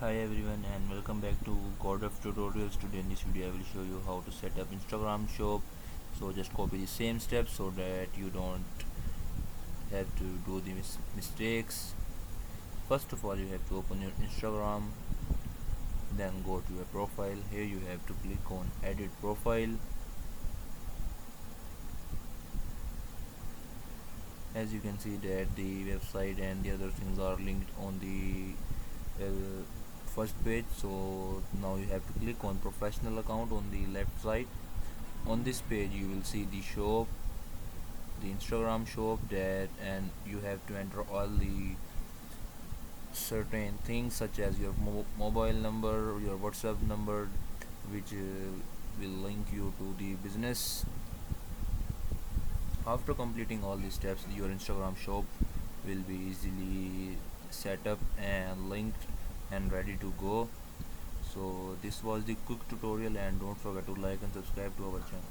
Hi everyone and welcome back to God of Tutorials. Today in this video I will show you how to set up Instagram shop. So just copy the same steps so that you don't have to do the mistakes. First of all, you have to open your Instagram, then go to your profile. Here you have to click on edit profile. As you can see that the website and the other things are linked on the uh, first page. So now you have to click on professional account on the left side. On this page you will see the shop, the Instagram shop, that and you have to enter all the certain things such as your mobile number, your WhatsApp number, which will link you to the business. After completing all these steps, your Instagram shop will be easily set up and linked and ready to go. So this was the quick tutorial, and don't forget to like and subscribe to our channel.